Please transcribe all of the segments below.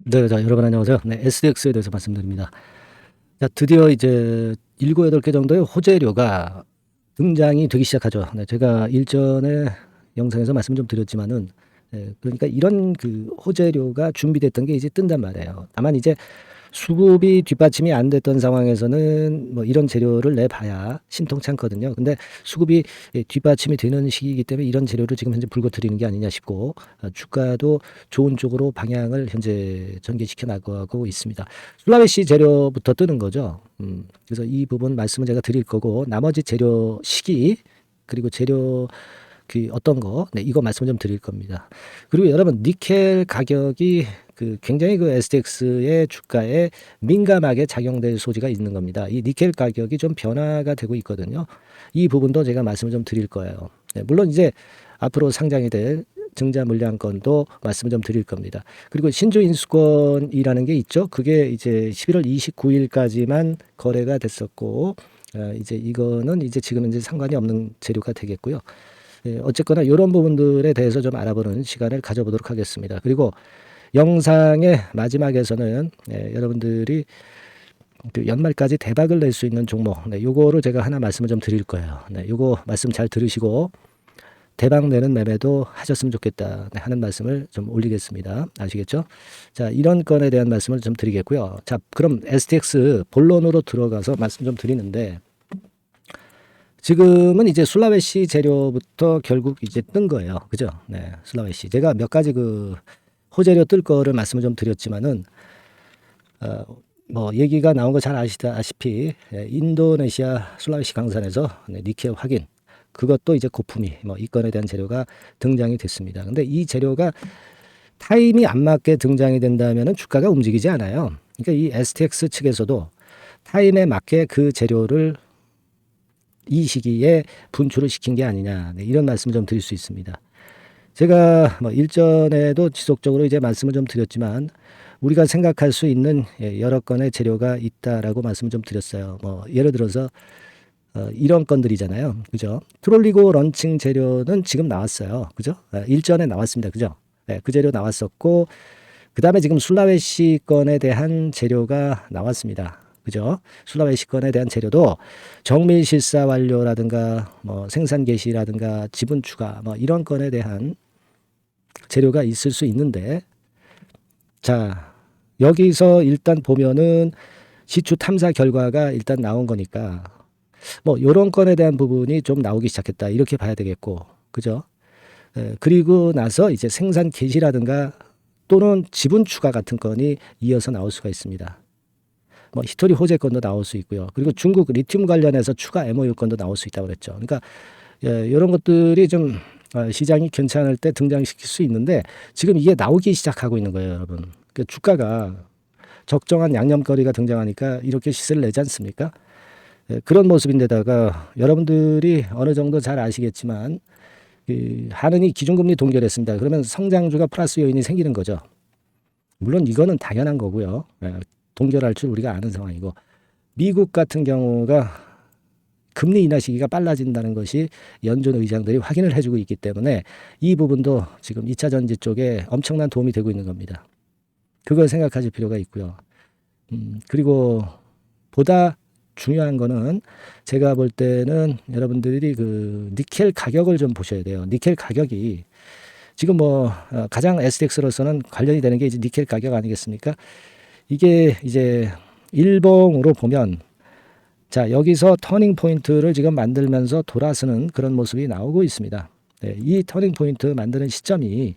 네, 자, 여러분 안녕하세요. 네, SDX에 대해서 말씀드립니다. 자, 드디어 이제 7, 8개 정도의 호재료가 등장이 되기 시작하죠. 네, 제가 일전에 영상에서 말씀 좀 드렸지만은, 그러니까 이런 그 호재료가 준비됐던 게 이제 뜬단 말이에요. 다만 이제 수급이 뒷받침이 안 됐던 상황에서는 뭐 이런 재료를 내봐야 신통찮거든요. 근데 수급이 뒷받침이 되는 시기이기 때문에 이런 재료를 지금 현재 불거뜨리는 게 아니냐 싶고, 주가도 좋은 쪽으로 방향을 현재 전개시켜 나가고 있습니다. 술라웨시 재료부터 뜨는 거죠. 그래서 이 부분 말씀을 제가 드릴 거고, 나머지 재료 시기 그리고 재료 그 어떤 거, 네, 이거 말씀 좀 드릴 겁니다. 그리고 여러분, 니켈 가격이 굉장히 그 STX의 주가에 민감하게 작용될 소지가 있는 겁니다. 이 니켈 가격이 좀 변화가 되고 있거든요. 이 부분도 제가 말씀을 좀 드릴 거예요. 네, 물론 이제 앞으로 상장이 될 증자 물량권도 말씀을 좀 드릴 겁니다. 그리고 신주 인수권이라는 게 있죠. 그게 이제 11월 29일까지만 거래가 됐었고, 이제 이거는 이제 지금 이제 상관이 없는 재료가 되겠고요. 어쨌거나 이런 부분들에 대해서 좀 알아보는 시간을 가져보도록 하겠습니다. 그리고 영상의 마지막에서는 여러분들이 그 연말까지 대박을 낼 수 있는 종목, 요거를 제가 하나 말씀을 좀 드릴 거예요. 요거 말씀 잘 들으시고 대박 내는 매매도 하셨으면 좋겠다 하는 말씀을 좀 올리겠습니다. 아시겠죠? 자, 이런 건에 대한 말씀을 좀 드리겠고요. 자, 그럼 STX 본론으로 들어가서 말씀 좀 드리는데, 지금은 이제 술라웨시 재료부터 결국 이제 뜬 거예요. 그죠? 네, 술라웨시. 제가 몇 가지 그 호재료 뜰 거를 말씀을 좀 드렸지만은, 뭐 얘기가 나온 거 잘 아시다시피 인도네시아 술라웨시 강산에서 니켈 확인, 그것도 이제 고품이 뭐 이 건에 대한 재료가 등장이 됐습니다. 근데 이 재료가 타임이 안 맞게 등장이 된다면은 주가가 움직이지 않아요. 그러니까 이 STX 측에서도 타임에 맞게 그 재료를 이 시기에 분출을 시킨 게 아니냐, 네, 이런 말씀을 좀 드릴 수 있습니다. 제가 뭐 일전에도 지속적으로 이제 말씀을 좀 드렸지만, 우리가 생각할 수 있는 여러 건의 재료가 있다라고 말씀을 좀 드렸어요. 뭐 예를 들어서 이런 건들이잖아요. 그죠? 트롤리고 런칭 재료는 지금 나왔어요. 그죠? 일전에 나왔습니다. 그죠? 네, 그 재료 나왔었고, 그 다음에 지금 술라웨시 건에 대한 재료가 나왔습니다. 그죠? 술라웨시 건에 대한 재료도 정밀 실사 완료라든가 뭐 생산 개시라든가 지분 추가 뭐 이런 건에 대한 재료가 있을 수 있는데, 자, 여기서 일단 보면은 시추 탐사 결과가 일단 나온 거니까 뭐 요런 건에 대한 부분이 좀 나오기 시작했다, 이렇게 봐야 되겠고, 그죠? 그리고 나서 이제 생산 개시라든가 또는 지분 추가 같은 건이 이어서 나올 수가 있습니다. 뭐 히토리 호재 건도 나올 수 있고요. 그리고 중국 리튬 관련해서 추가 MOU 건도 나올 수 있다고 그랬죠. 그러니까 이런 것들이 좀 시장이 괜찮을 때 등장시킬 수 있는데, 지금 이게 나오기 시작하고 있는 거예요, 여러분. 그러니까 주가가 적정한 양념거리가 등장하니까 이렇게 시세를 내지 않습니까? 그런 모습인데다가 여러분들이 어느 정도 잘 아시겠지만, 한은이 기준금리 동결했습니다. 그러면 성장주가 플러스 요인이 생기는 거죠. 물론 이거는 당연한 거고요. 동결할 줄 우리가 아는 상황이고, 미국 같은 경우가 금리 인하 시기가 빨라진다는 것이 연준 의장들이 확인을 해주고 있기 때문에 이 부분도 지금 2차 전지 쪽에 엄청난 도움이 되고 있는 겁니다. 그걸 생각하실 필요가 있고요. 그리고 보다 중요한 거는, 제가 볼 때는 여러분들이 그 니켈 가격을 좀 보셔야 돼요. 니켈 가격이 지금 뭐 가장 STX로서는 관련이 되는 게 이제 니켈 가격 아니겠습니까? 이게 이제 일봉으로 보면, 자, 여기서 터닝 포인트를 지금 만들면서 돌아서는 그런 모습이 나오고 있습니다. 이 터닝 포인트 만드는 시점이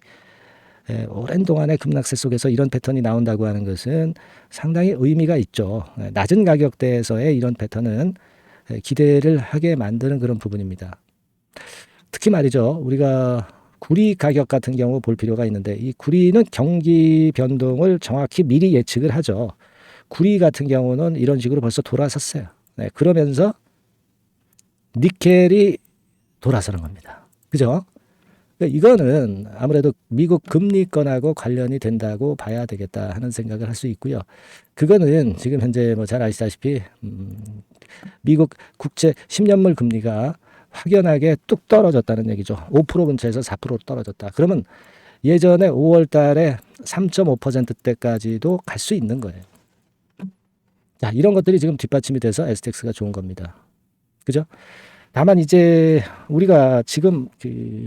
오랜 동안의 급락세 속에서 이런 패턴이 나온다고 하는 것은 상당히 의미가 있죠. 낮은 가격대에서의 이런 패턴은 기대를 하게 만드는 그런 부분입니다. 특히 말이죠, 우리가 구리 가격 같은 경우 볼 필요가 있는데, 이 구리는 경기 변동을 정확히 미리 예측을 하죠. 구리 같은 경우는 이런 식으로 벌써 돌아섰어요. 그러면서 니켈이 돌아서는 겁니다. 그죠? 이거는 아무래도 미국 금리권하고 관련이 된다고 봐야 되겠다 하는 생각을 할 수 있고요. 그거는 지금 현재 뭐 잘 아시다시피 미국 국채 10년물 금리가 확연하게 뚝 떨어졌다는 얘기죠. 5% 근처에서 4%로 떨어졌다. 그러면 예전에 5월 달에 3.5%대까지도 갈 수 있는 거예요. 자, 이런 것들이 지금 뒷받침이 돼서 STX가 좋은 겁니다. 그죠? 다만 이제 우리가 지금 그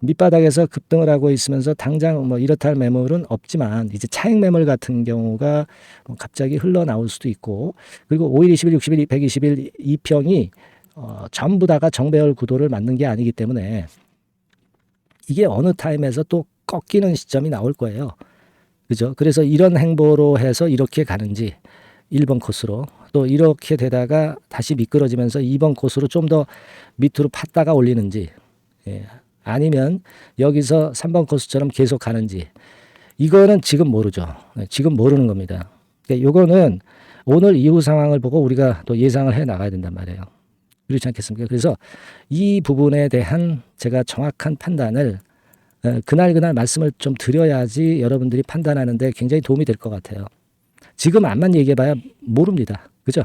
밑바닥에서 급등을 하고 있으면서 당장 뭐 이렇다 할 매물은 없지만 이제 차익 매물 같은 경우가 뭐 갑자기 흘러나올 수도 있고, 그리고 5일, 20일, 60일, 120일 이평이 전부 다가 정배열 구도를 맞는 게 아니기 때문에 이게 어느 타임에서 또 꺾이는 시점이 나올 거예요. 그죠? 그래서 이런 행보로 해서 이렇게 가는지 1번 코스로, 또 이렇게 되다가 다시 미끄러지면서 2번 코스로 좀 더 밑으로 팠다가 올리는지, 예. 아니면 여기서 3번 코스처럼 계속 가는지, 이거는 지금 모르죠. 네, 지금 모르는 겁니다. 그러니까 이거는 오늘 이후 상황을 보고 우리가 또 예상을 해 나가야 된단 말이에요. 그렇지 않겠습니까? 그래서 이 부분에 대한 제가 정확한 판단을 그날 말씀을 좀 드려야지 여러분들이 판단하는데 굉장히 도움이 될 것 같아요. 지금 암만 얘기해봐야 모릅니다. 그죠?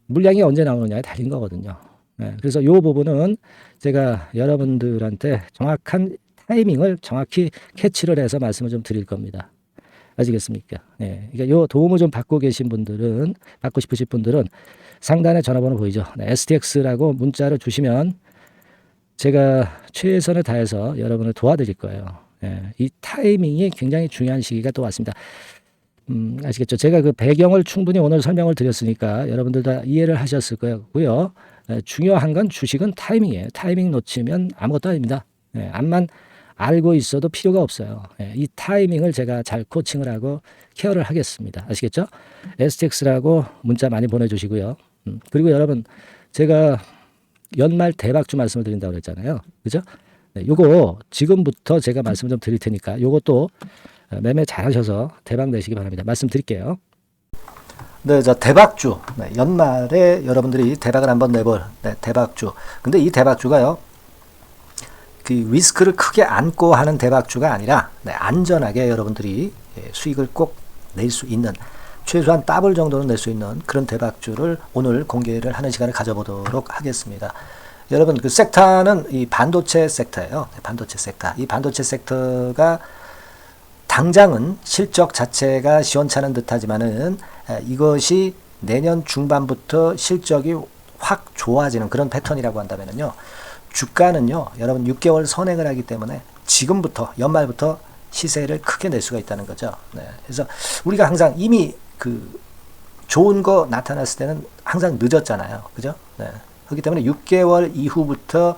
물량이 언제 나오느냐에 달린 거거든요. 네, 그래서 이 부분은 제가 여러분들한테 정확한 타이밍을 정확히 캐치를 해서 말씀을 좀 드릴 겁니다. 아시겠습니까? 네, 그러니까 요 도움을 좀 받고 계신 분들은, 받고 싶으신 분들은 상단에 전화번호 보이죠? 네, STX라고 문자를 주시면 제가 최선을 다해서 여러분을 도와드릴 거예요. 네, 이 타이밍이 굉장히 중요한 시기가 또 왔습니다. 아시겠죠? 제가 그 배경을 충분히 오늘 설명을 드렸으니까 여러분들 다 이해를 하셨을 거고요. 중요한 건 주식은 타이밍이에요. 타이밍 놓치면 아무것도 아닙니다. 암만 알고 있어도 필요가 없어요. 이 타이밍을 제가 잘 코칭을 하고 케어를 하겠습니다. 아시겠죠? STX라고 문자 많이 보내주시고요. 그리고 여러분, 제가 연말 대박주 말씀을 드린다고 그랬잖아요. 그죠? 요거 지금부터 제가 말씀 좀 드릴 테니까 요것도 매매 잘하셔서 대박 내시기 바랍니다. 말씀드릴게요. 네, 자 대박주. 네, 연말에 여러분들이 대박을 한번 내볼 대박주. 근데 이 대박주가요, 그 리스크를 크게 안고 하는 대박주가 아니라 안전하게 여러분들이 수익을 꼭 낼 수 있는, 최소한 더블 정도는 낼 수 있는 그런 대박주를 오늘 공개를 하는 시간을 가져보도록 하겠습니다. 여러분, 그 섹터는 이 반도체 섹터예요. 반도체 섹터. 이 반도체 섹터가 당장은 실적 자체가 시원찮은 듯하지만은 이것이 내년 중반부터 실적이 확 좋아지는 그런 패턴이라고 한다면요, 주가는요, 여러분 6개월 선행을 하기 때문에 지금부터 연말부터 시세를 크게 낼 수가 있다는 거죠. 네. 그래서 우리가 항상 이미 그 좋은 거 나타났을 때는 항상 늦었잖아요. 그죠? 네. 그렇기 때문에 6개월 이후부터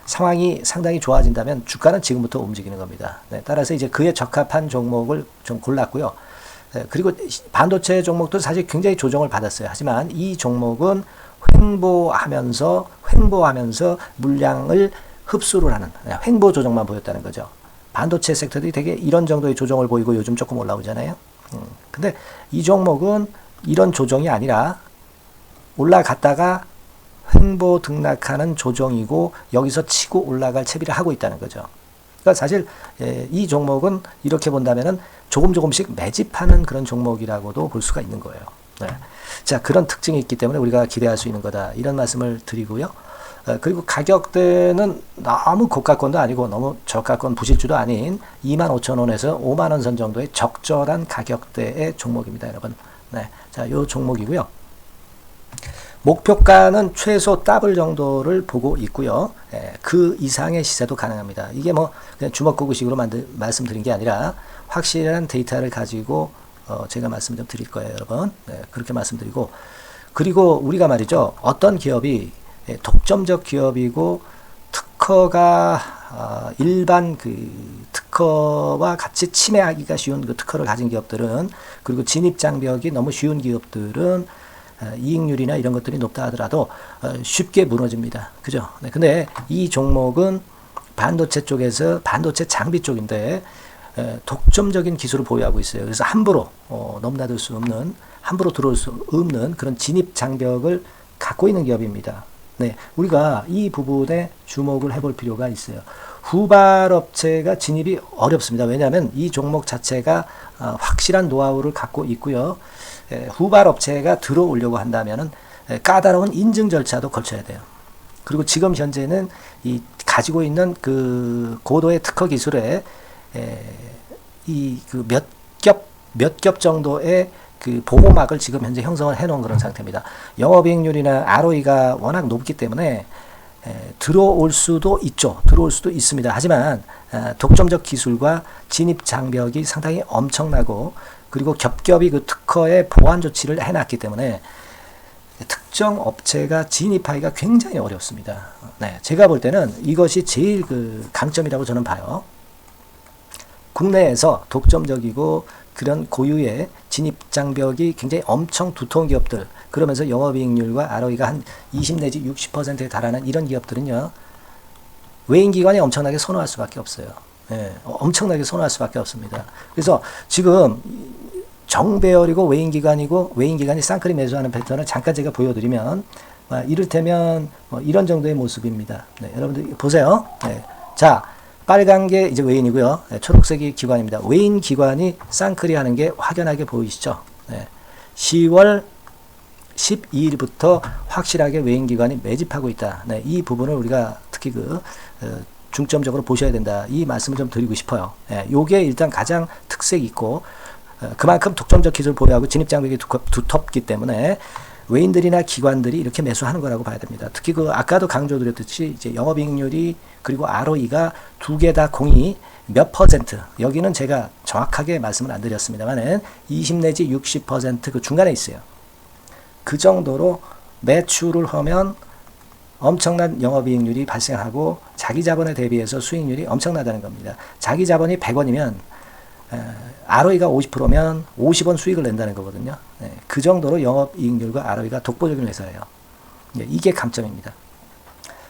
상황이 상당히 좋아진다면 주가는 지금부터 움직이는 겁니다. 네, 따라서 이제 그에 적합한 종목을 좀 골랐고요. 네, 그리고 반도체 종목도 사실 굉장히 조정을 받았어요. 하지만 이 종목은 횡보하면서 물량을 흡수를 하는 횡보 조정만 보였다는 거죠. 반도체 섹터들이 되게 이런 정도의 조정을 보이고 요즘 조금 올라오잖아요. 근데 이 종목은 이런 조정이 아니라 올라갔다가 횡보 등락하는 조정이고 여기서 치고 올라갈 채비를 하고 있다는 거죠. 그러니까 사실 이 종목은 이렇게 본다면은 조금씩 매집하는 그런 종목이라고도 볼 수가 있는 거예요. 네. 자, 그런 특징이 있기 때문에 우리가 기대할 수 있는 거다, 이런 말씀을 드리고요. 그리고 가격대는 너무 고가권도 아니고 너무 저가권 부실주도 아닌 25,000원에서 50,000원 선 정도의 적절한 가격대의 종목입니다, 여러분. 네. 자, 요 종목이고요. 목표가는 최소 더블 정도를 보고 있고요. 그 이상의 시세도 가능합니다. 이게 뭐 그냥 주먹구구식으로 말씀드린 게 아니라 확실한 데이터를 가지고 제가 말씀 좀 드릴 거예요, 여러분. 네, 그렇게 말씀드리고, 그리고 우리가 말이죠, 어떤 기업이 독점적 기업이고 특허가 일반 그 특허와 같이 침해하기가 쉬운 그 특허를 가진 기업들은, 그리고 진입 장벽이 너무 쉬운 기업들은 이익률이나 이런 것들이 높다 하더라도 쉽게 무너집니다. 그죠? 네, 근데 이 종목은 반도체 쪽에서 반도체 장비 쪽인데 독점적인 기술을 보유하고 있어요. 그래서 함부로 넘나들 수 없는, 함부로 들어올 수 없는 그런 진입 장벽을 갖고 있는 기업입니다. 네, 우리가 이 부분에 주목을 해볼 필요가 있어요. 후발업체가 진입이 어렵습니다. 왜냐하면 이 종목 자체가 확실한 노하우를 갖고 있고요. 후발업체가 들어오려고 한다면은 까다로운 인증 절차도 거쳐야 돼요. 그리고 지금 현재는 이 가지고 있는 그 고도의 특허 기술에 이 그 몇 겹 정도의 그 보호막을 지금 현재 형성을 해놓은 그런 상태입니다. 영업이익률이나 ROE가 워낙 높기 때문에 들어올 수도 있죠. 들어올 수도 있습니다. 하지만 독점적 기술과 진입 장벽이 상당히 엄청나고 그리고 겹겹이 그 특허의 보완 조치를 해놨기 때문에 특정 업체가 진입하기가 굉장히 어렵습니다. 네, 제가 볼 때는 이것이 제일 그 강점이라고 저는 봐요. 국내에서 독점적이고 그런 고유의 진입 장벽이 굉장히 엄청 두터운 기업들, 그러면서 영업이익률과 ROE가 한 20 내지 60%에 달하는 이런 기업들은요, 외인기관이 엄청나게 선호할 수밖에 없어요. 예, 엄청나게 선호할 수밖에 없습니다. 그래서 지금 정배열이고 외인기관이 쌍끌이 매수하는 패턴을 잠깐 제가 보여드리면, 이를테면 이런 정도의 모습입니다. 네, 여러분들 보세요. 네, 자, 빨간 게 이제 외인이고요. 네, 초록색이 기관입니다. 외인 기관이 쌍끌이 하는 게 확연하게 보이시죠? 네, 10월 12일부터 확실하게 외인 기관이 매집하고 있다. 네, 이 부분을 우리가 특히 중점적으로 보셔야 된다. 이 말씀을 좀 드리고 싶어요. 네, 요게 일단 가장 특색이 있고, 그만큼 독점적 기술을 보유하고 진입 장벽이 두텁기 때문에 외인들이나 기관들이 이렇게 매수하는 거라고 봐야 됩니다. 특히 아까도 강조드렸듯이 이제 영업이익률이 그리고 ROE가 두 개 다 공이 몇 퍼센트, 여기는 제가 정확하게 말씀을 안 드렸습니다만은 20 내지 60% 그 중간에 있어요. 그 정도로 매출을 하면 엄청난 영업이익률이 발생하고 자기 자본에 대비해서 수익률이 엄청나다는 겁니다. 자기 자본이 100원이면 ROE가 50%면 50원 수익을 낸다는 거거든요. 네, 그 정도로 영업이익률과 ROE가 독보적인 회사예요. 네, 이게 강점입니다.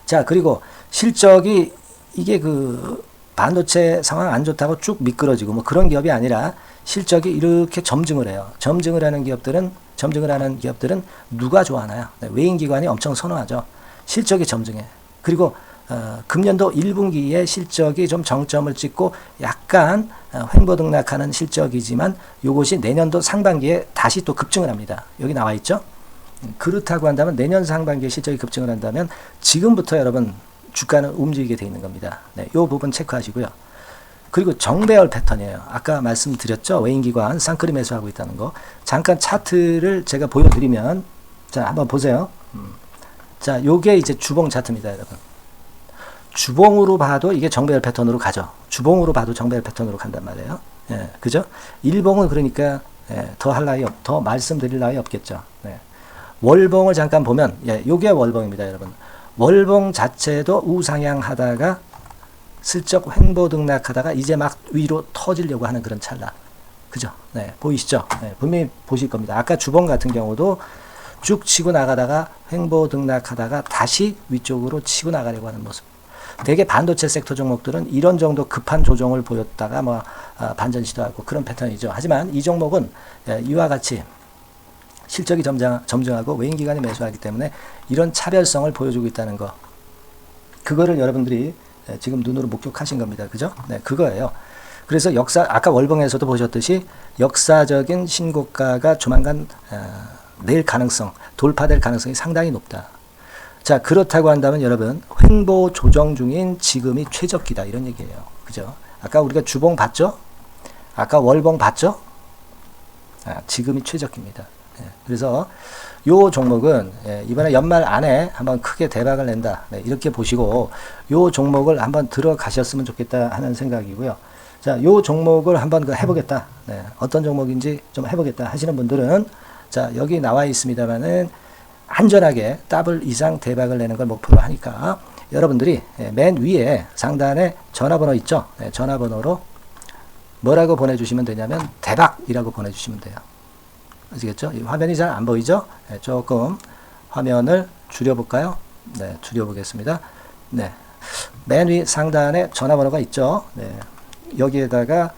자, 그리고 실적이 이게 그 반도체 상황 안 좋다고 쭉 미끄러지고 뭐 그런 기업이 아니라 실적이 이렇게 점증을 해요. 점증을 하는 기업들은 누가 좋아하나요? 네, 외인기관이 엄청 선호하죠. 실적이 점증해. 그리고 금년도 1분기에 실적이 좀 정점을 찍고 약간 횡보등락하는 실적이지만 이것이 내년도 상반기에 다시 또 급증을 합니다. 여기 나와 있죠? 그렇다고 한다면 내년 상반기에 실적이 급증을 한다면 지금부터 여러분 주가는 움직이게 되어 있는 겁니다. 네, 이 부분 체크하시고요. 그리고 정배열 패턴이에요. 아까 말씀드렸죠? 외인기관 쌍끌이 매수하고 있다는 거. 잠깐 차트를 제가 보여드리면, 자, 한번 보세요. 자, 요게 이제 주봉 차트입니다, 여러분. 주봉으로 봐도 이게 정배열 패턴으로 가죠. 주봉으로 봐도 정배열 패턴으로 간단 말이에요. 예, 그죠? 일봉은 그러니까 더 말씀드릴 나위 없겠죠. 네. 월봉을 잠깐 보면, 요게 월봉입니다, 여러분. 월봉 자체도 우상향 하다가 슬쩍 횡보등락하다가 이제 막 위로 터지려고 하는 그런 찰나. 그죠? 네, 보이시죠? 네, 분명히 보실 겁니다. 아까 주봉 같은 경우도 쭉 치고 나가다가 횡보등락하다가 다시 위쪽으로 치고 나가려고 하는 모습. 대개 반도체 섹터 종목들은 이런 정도 급한 조정을 보였다가 반전 시도하고 그런 패턴이죠. 하지만 이 종목은 이와 같이 실적이 점증하고 외인기관이 매수하기 때문에 이런 차별성을 보여주고 있다는 거. 그거를 여러분들이 지금 눈으로 목격하신 겁니다. 그죠? 네, 그거예요. 그래서 아까 월봉에서도 보셨듯이 역사적인 신고가가 조만간 돌파될 가능성이 상당히 높다. 자, 그렇다고 한다면 여러분, 횡보 조정 중인 지금이 최적기다. 이런 얘기예요. 그죠? 아까 우리가 주봉 봤죠? 아까 월봉 봤죠? 지금이 최적기입니다. 그래서 요 종목은 이번에 연말 안에 한번 크게 대박을 낸다. 이렇게 보시고 요 종목을 한번 들어가셨으면 좋겠다 하는 생각이고요. 자, 요 종목을 한번 해보겠다. 어떤 종목인지 좀 해보겠다 하시는 분들은 자, 여기 나와 있습니다만은 안전하게 더블 이상 대박을 내는 걸 목표로 하니까 여러분들이 맨 위에 상단에 전화번호 있죠? 전화번호로 뭐라고 보내주시면 되냐면 대박이라고 보내주시면 돼요. 아시겠죠? 이 화면이 잘 안 보이죠? 조금 화면을 줄여볼까요? 네, 줄여보겠습니다. 네, 맨 위 상단에 전화번호가 있죠? 네, 여기에다가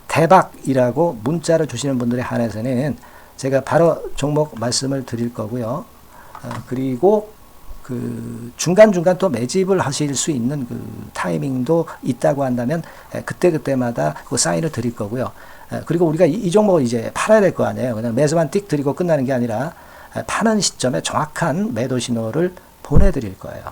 대박이라고 문자를 주시는 분들에 한해서는 제가 바로 종목 말씀을 드릴 거고요. 그리고 그 중간중간 또 매집을 하실 수 있는 그 타이밍도 있다고 한다면 그때마다 그 사인을 드릴 거고요. 그리고 우리가 이 종목을 이제 팔아야 될 거 아니에요. 그냥 매수만 띡 드리고 끝나는 게 아니라 파는 시점에 정확한 매도 신호를 보내드릴 거예요.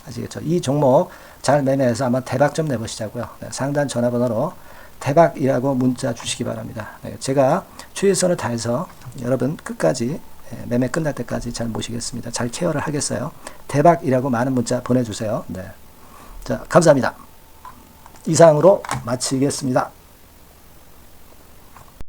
아시겠죠? 이 종목 잘 매매해서 한번 대박 좀 내보시자고요. 네, 상단 전화번호로 대박이라고 문자 주시기 바랍니다. 네, 제가 최선을 다해서 여러분 끝까지 매매 끝날 때까지 잘 모시겠습니다. 잘 케어를 하겠어요. 대박이라고 많은 문자 보내주세요. 네. 자, 감사합니다. 이상으로 마치겠습니다.